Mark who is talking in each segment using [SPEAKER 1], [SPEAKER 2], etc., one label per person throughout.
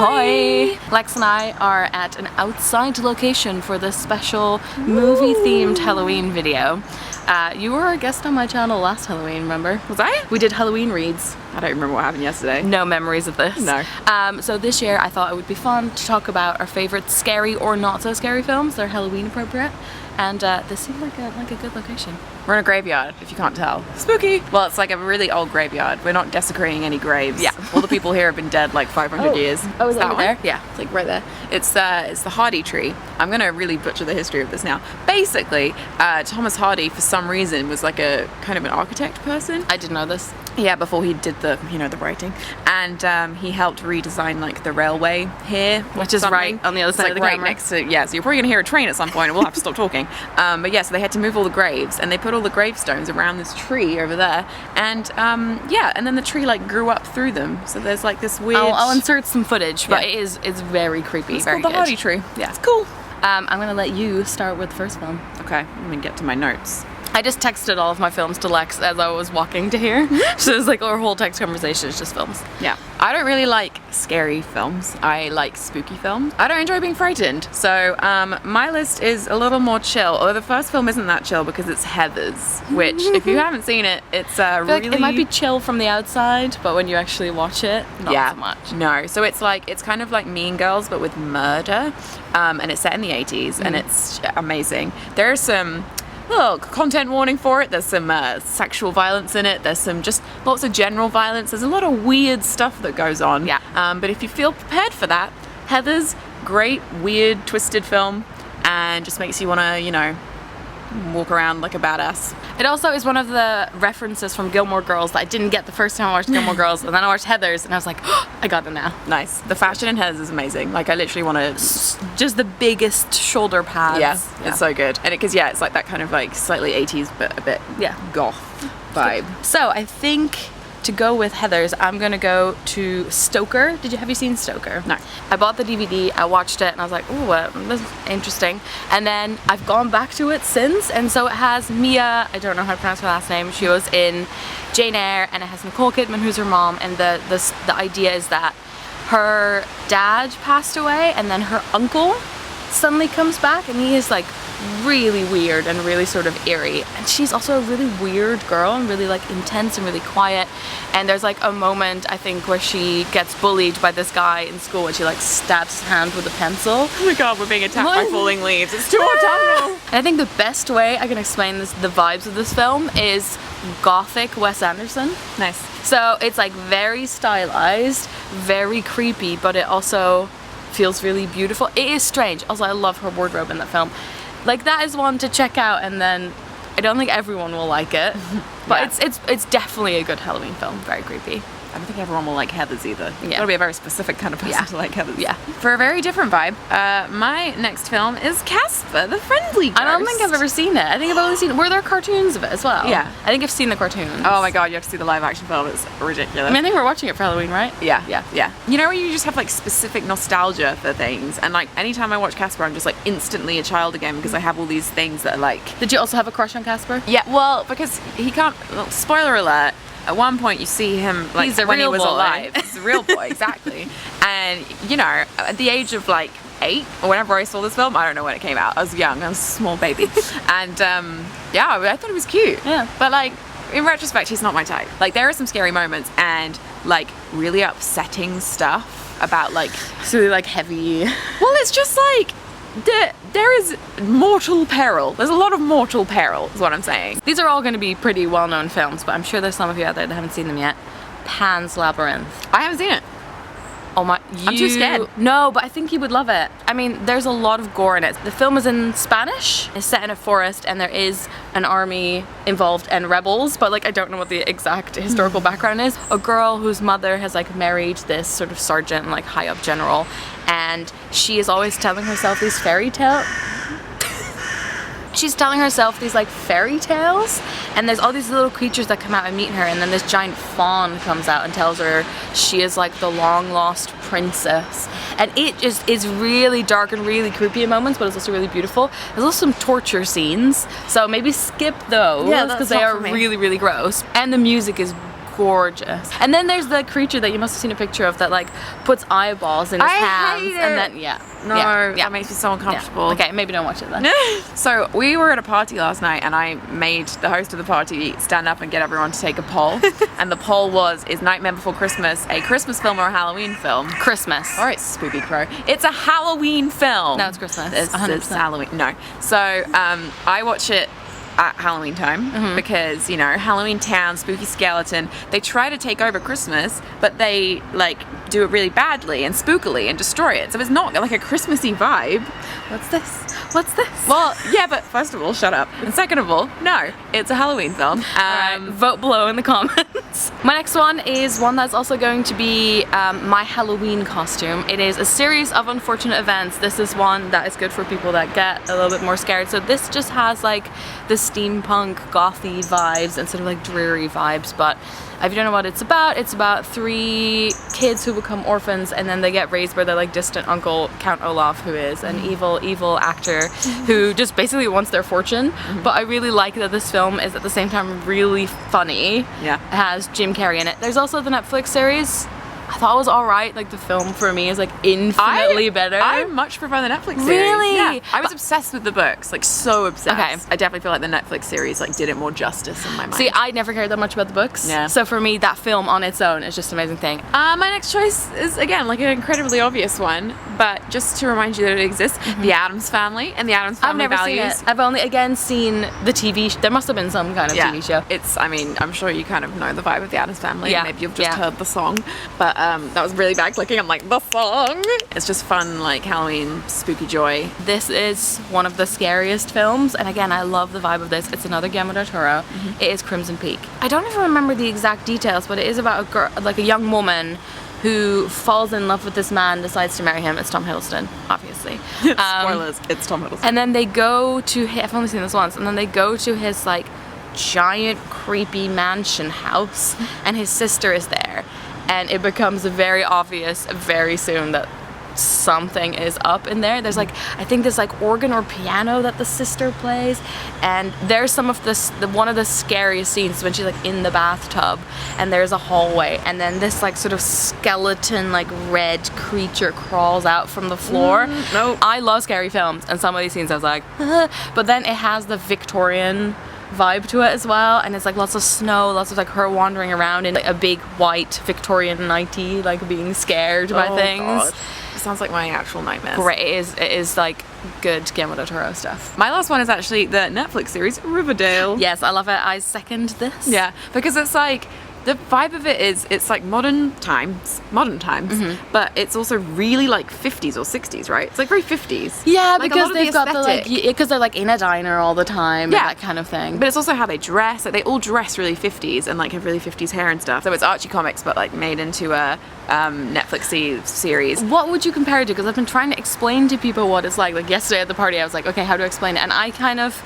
[SPEAKER 1] Ahoy! Lex and I are at an outside location for this special movie-themed Halloween video. You were a guest on my channel last Halloween, remember?
[SPEAKER 2] Was I?
[SPEAKER 1] We did Halloween reads.
[SPEAKER 2] I don't remember what happened yesterday.
[SPEAKER 1] No memories of this.
[SPEAKER 2] No.
[SPEAKER 1] So this year I thought it would be fun to talk about our favorite scary or not so scary films. They're Halloween appropriate. And this seemed like a good location.
[SPEAKER 2] We're in a graveyard, if you can't tell. Spooky! Well, it's like a really old graveyard. We're not desecrating any graves.
[SPEAKER 1] Yeah.
[SPEAKER 2] All the people here have been dead like 500 years.
[SPEAKER 1] Oh, is that
[SPEAKER 2] one?
[SPEAKER 1] there?
[SPEAKER 2] Yeah, it's like right there. It's the Hardy tree. I'm gonna really butcher the history of this now. Basically, Thomas Hardy, for some reason, was like a kind of an architect person.
[SPEAKER 1] I didn't know this.
[SPEAKER 2] Yeah, before he did the, the writing. And he helped redesign like the railway here.
[SPEAKER 1] Which is right on the other side of the
[SPEAKER 2] right
[SPEAKER 1] camera.
[SPEAKER 2] next to, yeah, so you're probably gonna hear a train at some point and we'll have to stop talking. But yeah, so they had to move all the graves and they put all the gravestones around this tree over there. And yeah, and then the tree like grew up through them. So there's like this weird...
[SPEAKER 1] I'll insert some footage, but
[SPEAKER 2] Yeah.
[SPEAKER 1] it's very creepy,
[SPEAKER 2] It's
[SPEAKER 1] very
[SPEAKER 2] called the
[SPEAKER 1] good.
[SPEAKER 2] Hardy tree.
[SPEAKER 1] Yeah.
[SPEAKER 2] It's cool.
[SPEAKER 1] I'm gonna let you start with the first film.
[SPEAKER 2] Okay, let me get to my notes.
[SPEAKER 1] I just texted all of my films to Lex as I was walking to here. So it's like our whole text conversation is just films.
[SPEAKER 2] Yeah. I don't really like scary films. I like spooky films. I don't enjoy being frightened. So my list is a little more chill. Although the first film isn't that chill because it's Heathers, which if you haven't seen it, it's
[SPEAKER 1] I feel
[SPEAKER 2] really...
[SPEAKER 1] like it might be chill from the outside, but when you actually watch it, not so much.
[SPEAKER 2] No. So it's kind of like Mean Girls, but with murder. And it's set in the 80s and it's amazing. There are some... Look, content warning for it. There's some sexual violence in it. There's some just lots of general violence. There's a lot of weird stuff that goes on.
[SPEAKER 1] Yeah.
[SPEAKER 2] But if you feel prepared for that, Heathers, great, weird, twisted film, and just makes you want to, walk around like a badass.
[SPEAKER 1] It also is one of the references from Gilmore Girls that I didn't get the first time I watched Gilmore Girls, and then I watched Heathers, and I was like, oh, I got it now.
[SPEAKER 2] Nice. The fashion in Heathers is amazing. Like, I literally want to...
[SPEAKER 1] Just the biggest shoulder pads.
[SPEAKER 2] Yeah, it's so good. And because, it's like that kind of like slightly 80s, but a bit goth vibe.
[SPEAKER 1] So I think to go with Heathers, I'm gonna go to Stoker. Have you seen Stoker?
[SPEAKER 2] No.
[SPEAKER 1] I bought the DVD, I watched it, and I was like, oh, this is interesting. And then I've gone back to it since, and so it has Mia, I don't know how to pronounce her last name, she was in Jane Eyre, and it has Nicole Kidman, who's her mom, and the idea is that her dad passed away, and then her uncle suddenly comes back, and he is like really weird and really sort of eerie, and she's also a really weird girl and really like intense and really quiet. And there's like a moment I think where she gets bullied by this guy in school and she like stabs his hand with a pencil.
[SPEAKER 2] Oh my god, we're being attacked by falling leaves. It's too autumnal.
[SPEAKER 1] And I think the best way I can explain the vibes of this film is gothic Wes Anderson.
[SPEAKER 2] Nice.
[SPEAKER 1] So it's like very stylized, very creepy, but it also feels really beautiful. It is strange. Also, I love her wardrobe in that film. Like, that is one to check out, and then I don't think everyone will like it, but it's definitely a good Halloween film. Very creepy.
[SPEAKER 2] I don't think everyone will like Heathers either. You've
[SPEAKER 1] Yeah.
[SPEAKER 2] got to be a very specific kind of person to like Heathers.
[SPEAKER 1] Yeah.
[SPEAKER 2] For a very different vibe, my next film is Casper, the Friendly Ghost.
[SPEAKER 1] I don't think I've ever seen it. I think I've only seen... Were there cartoons of it as well?
[SPEAKER 2] Yeah.
[SPEAKER 1] I think I've seen the cartoons.
[SPEAKER 2] Oh my god, you have to see the live action film. It's ridiculous.
[SPEAKER 1] I mean, I think we're watching it for Halloween, right?
[SPEAKER 2] Yeah. You know, where you just have like specific nostalgia for things, and like anytime I watch Casper, I'm just like instantly a child again because I have all these things that are like...
[SPEAKER 1] Did you also have a crush on Casper?
[SPEAKER 2] Yeah, well, because he can't... Well, spoiler alert. At one point you see him like
[SPEAKER 1] He's a
[SPEAKER 2] when he
[SPEAKER 1] real
[SPEAKER 2] was
[SPEAKER 1] boy.
[SPEAKER 2] alive. He's a real boy, exactly. And at the age of like 8 or whenever I saw this film, I don't know when it came out. I was young, I was a small baby. And I thought he was cute.
[SPEAKER 1] Yeah.
[SPEAKER 2] But like in retrospect, he's not my type. Like there are some scary moments and like really upsetting stuff about like...
[SPEAKER 1] It's really like heavy.
[SPEAKER 2] Well, it's just like there is mortal peril. There's a lot of mortal peril is what I'm saying.
[SPEAKER 1] These are all going to be pretty well-known films, but I'm sure there's some of you out there that haven't seen them yet. Pan's Labyrinth.
[SPEAKER 2] I haven't seen it.
[SPEAKER 1] Oh my...
[SPEAKER 2] I'm too scared.
[SPEAKER 1] No, but I think you would love it. I mean, there's a lot of gore in it. The film is in Spanish. It's set in a forest, and there is an army involved and rebels, but like I don't know what the exact historical background is. A girl whose mother has like married this sort of sergeant and like high up general, and she is always telling herself these fairy tales. She's telling herself these like fairy tales, and there's all these little creatures that come out and meet her, and then this giant fawn comes out and tells her she is like the long lost princess. And it just is really dark and really creepy at moments, but it's also really beautiful. There's also some torture scenes, so maybe skip those because they are really, really gross. And the music is gorgeous. And then there's the creature that you must have seen a picture of that like puts eyeballs in his hands.
[SPEAKER 2] hate it.
[SPEAKER 1] And then
[SPEAKER 2] That makes me so uncomfortable.
[SPEAKER 1] Okay, maybe don't watch it then.
[SPEAKER 2] So we were at a party last night and I made the host of the party stand up and get everyone to take a poll. And the poll was, is Nightmare Before Christmas a Christmas film or a Halloween film?
[SPEAKER 1] Christmas.
[SPEAKER 2] All right, Spooky Crow. It's a Halloween film.
[SPEAKER 1] No, it's Christmas.
[SPEAKER 2] It's Halloween. No. So I watch it at Halloween time because, you know, Halloween Town, spooky skeleton, they try to take over Christmas, but they like do it really badly and spookily and destroy it. So it's not like a Christmassy vibe.
[SPEAKER 1] What's this? What's this?
[SPEAKER 2] Well, yeah, but first of all, shut up. And second of all, no, it's a Halloween film.
[SPEAKER 1] Alright, vote below in the comments. My next one is one that's also going to be my Halloween costume. It is a series of unfortunate events. This is one that is good for people that get a little bit more scared. So this just has like the steampunk gothy vibes instead of like dreary vibes, but if you don't know what it's about 3 kids who become orphans and then they get raised by their like distant uncle Count Olaf, who is an evil actor who just basically wants their fortune. But I really like that this film is at the same time really funny.
[SPEAKER 2] Yeah.
[SPEAKER 1] It has Jim Carrey in it. There's also the Netflix series. I thought it was alright. Like the film for me is like infinitely better.
[SPEAKER 2] I much prefer the Netflix series.
[SPEAKER 1] Really?
[SPEAKER 2] Yeah. I was obsessed with the books, like so obsessed.
[SPEAKER 1] Okay.
[SPEAKER 2] I definitely feel like the Netflix series like did it more justice in my mind.
[SPEAKER 1] See, I never cared that much about the books.
[SPEAKER 2] Yeah.
[SPEAKER 1] So for me, that film on its own is just an amazing thing.
[SPEAKER 2] My next choice is again like an incredibly obvious one, but just to remind you that it exists, The Addams Family and The Addams Family
[SPEAKER 1] I've never
[SPEAKER 2] Values.
[SPEAKER 1] seen it. I've only again seen the TV. There must have been some kind of TV show.
[SPEAKER 2] It's, I mean, I'm sure you kind of know the vibe of The Addams Family.
[SPEAKER 1] Yeah.
[SPEAKER 2] Maybe you've just
[SPEAKER 1] Yeah.
[SPEAKER 2] heard the song, but that was really bad clicking. I'm like, the song. It's just fun, like Halloween spooky joy.
[SPEAKER 1] This is one of the scariest films, and again, I love the vibe of this. It's another Guillermo del Toro. It is Crimson Peak. I don't even remember the exact details, but it is about a girl, like a young woman who falls in love with this man, decides to marry him. It's Tom Hiddleston, obviously.
[SPEAKER 2] Spoilers, it's Tom Hiddleston.
[SPEAKER 1] And then they go to his, I've only seen this once, and then they go to his like giant creepy mansion house, and his sister is there. And it becomes very obvious very soon that something is up in there. There's like, I think there's like organ or piano that the sister plays, and there's some of this, one of the scariest scenes when she's like in the bathtub and there's a hallway, and then this like sort of skeleton like red creature crawls out from the floor.
[SPEAKER 2] Nope.
[SPEAKER 1] I love scary films, and some of these scenes I was like, but then it has the Victorian vibe to it as well, and it's like lots of snow, lots of like her wandering around in like a big white Victorian nightie, like being scared by things.
[SPEAKER 2] God. It sounds like my actual nightmares.
[SPEAKER 1] Great. It is like good Guillermo del Toro stuff.
[SPEAKER 2] My last one is actually the Netflix series Riverdale.
[SPEAKER 1] Yes, I love it. I second this.
[SPEAKER 2] Yeah, because it's like the vibe of it is it's like modern times, but it's also really like 50s or 60s, right? It's like very 50s.
[SPEAKER 1] Yeah,
[SPEAKER 2] Like, a
[SPEAKER 1] because
[SPEAKER 2] lot of
[SPEAKER 1] they've got the like,
[SPEAKER 2] aesthetic.
[SPEAKER 1] because they're like in a diner all the time,
[SPEAKER 2] Yeah.
[SPEAKER 1] and that kind of thing.
[SPEAKER 2] But it's also how they dress. Like they all dress really 50s and like have really 50s hair and stuff. So it's Archie comics, but like made into a Netflixy series.
[SPEAKER 1] What would you compare it to? Because I've been trying to explain to people what it's like. Like yesterday at the party, I was like, okay, how do I explain it? And I kind of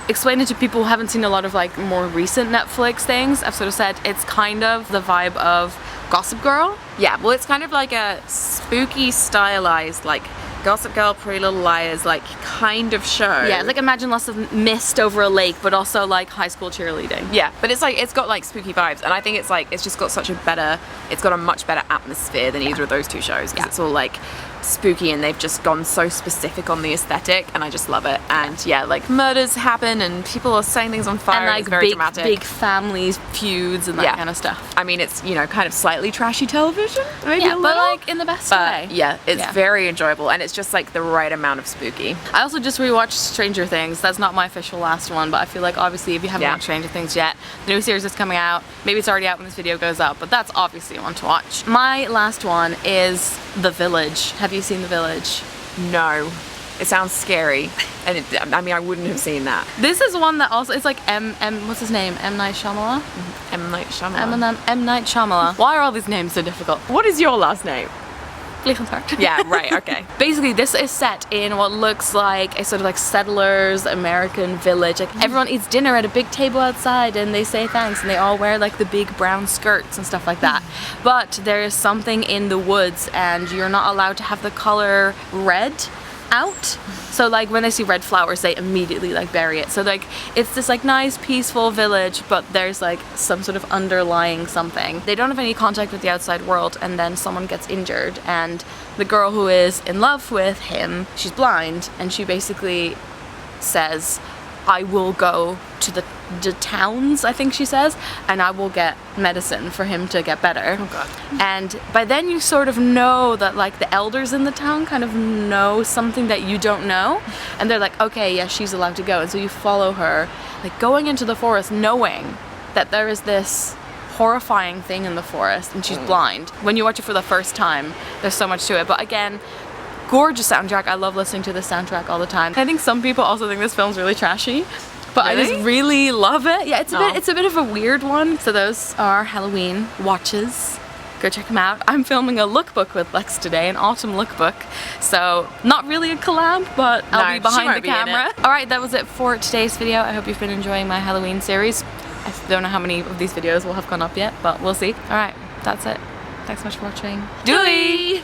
[SPEAKER 1] explained it to people who haven't seen a lot of like more recent Netflix things. I've sort of said it's kind of the vibe of Gossip Girl.
[SPEAKER 2] Yeah, well, it's kind of like a spooky, stylized, like Gossip Girl, Pretty Little Liars, like kind of show.
[SPEAKER 1] Yeah, like imagine lots of mist over a lake, but also like high school cheerleading.
[SPEAKER 2] Yeah, but it's like, it's got like spooky vibes, and I think it's like, it's just got such a better, it's got a much better atmosphere than either of those two shows, because it's all like spooky, and they've just gone so specific on the aesthetic, and I just love it. And yeah, like murders happen, and people are setting things on fire,
[SPEAKER 1] And like
[SPEAKER 2] it's very
[SPEAKER 1] big,
[SPEAKER 2] dramatic.
[SPEAKER 1] big family feuds and that
[SPEAKER 2] Yeah.
[SPEAKER 1] kind of stuff.
[SPEAKER 2] I mean, it's, you know, kind of slightly trashy television, maybe
[SPEAKER 1] Yeah,
[SPEAKER 2] a
[SPEAKER 1] but
[SPEAKER 2] little.
[SPEAKER 1] like in the best way.
[SPEAKER 2] But yeah, it's
[SPEAKER 1] Yeah.
[SPEAKER 2] very enjoyable, and it's just like the right amount of spooky.
[SPEAKER 1] I also just rewatched Stranger Things. That's not my official last one, but I feel like obviously if you haven't
[SPEAKER 2] Yeah.
[SPEAKER 1] watched Stranger Things yet, the new series is coming out. Maybe it's already out when this video goes up, but that's obviously one to watch. My last one is The Village. Have you seen The Village?
[SPEAKER 2] No, it sounds scary, and I mean, I wouldn't have seen that.
[SPEAKER 1] This is one that also, it's like what's his name? M. Night Shyamalan?
[SPEAKER 2] M. Night Shyamalan.
[SPEAKER 1] M. Night Shyamalan. Why are all these names so difficult?
[SPEAKER 2] What is your last name?
[SPEAKER 1] Gleason's
[SPEAKER 2] Yeah, right, okay.
[SPEAKER 1] Basically, this is set in what looks like a sort of like settlers American village. Like everyone eats dinner at a big table outside, and they say thanks, and they all wear like the big brown skirts and stuff like that. But there is something in the woods, and you're not allowed to have the color red. out. So like when they see red flowers, they immediately like bury it. So like it's this like nice peaceful village, but there's like some sort of underlying something. They don't have any contact with the outside world, and then someone gets injured, and the girl who is in love with him, she's blind, and she basically says, I will go to the towns, I think she says, and I will get medicine for him to get better.
[SPEAKER 2] Oh god.
[SPEAKER 1] And by then you sort of know that like the elders in the town kind of know something that you don't know, and they're like, okay, yeah, she's allowed to go. And so you follow her like going into the forest, knowing that there is this horrifying thing in the forest, and she's blind. When you watch it for the first time, there's so much to it. But again, gorgeous soundtrack. I love listening to this soundtrack all the time. I think some people also think this film's really trashy, but
[SPEAKER 2] Really?
[SPEAKER 1] I just really love it. Yeah, it's a bit of a weird one. So those are Halloween watches. Go check them out. I'm filming a lookbook with Lex today, an autumn lookbook. So not really a collab, but I'll be
[SPEAKER 2] she
[SPEAKER 1] behind
[SPEAKER 2] might
[SPEAKER 1] the
[SPEAKER 2] be in
[SPEAKER 1] camera.
[SPEAKER 2] it.
[SPEAKER 1] All right, that was it for today's video. I hope you've been enjoying my Halloween series. I don't know how many of these videos will have gone up yet, but we'll see. All right, that's it. Thanks so much for watching.
[SPEAKER 2] Doei!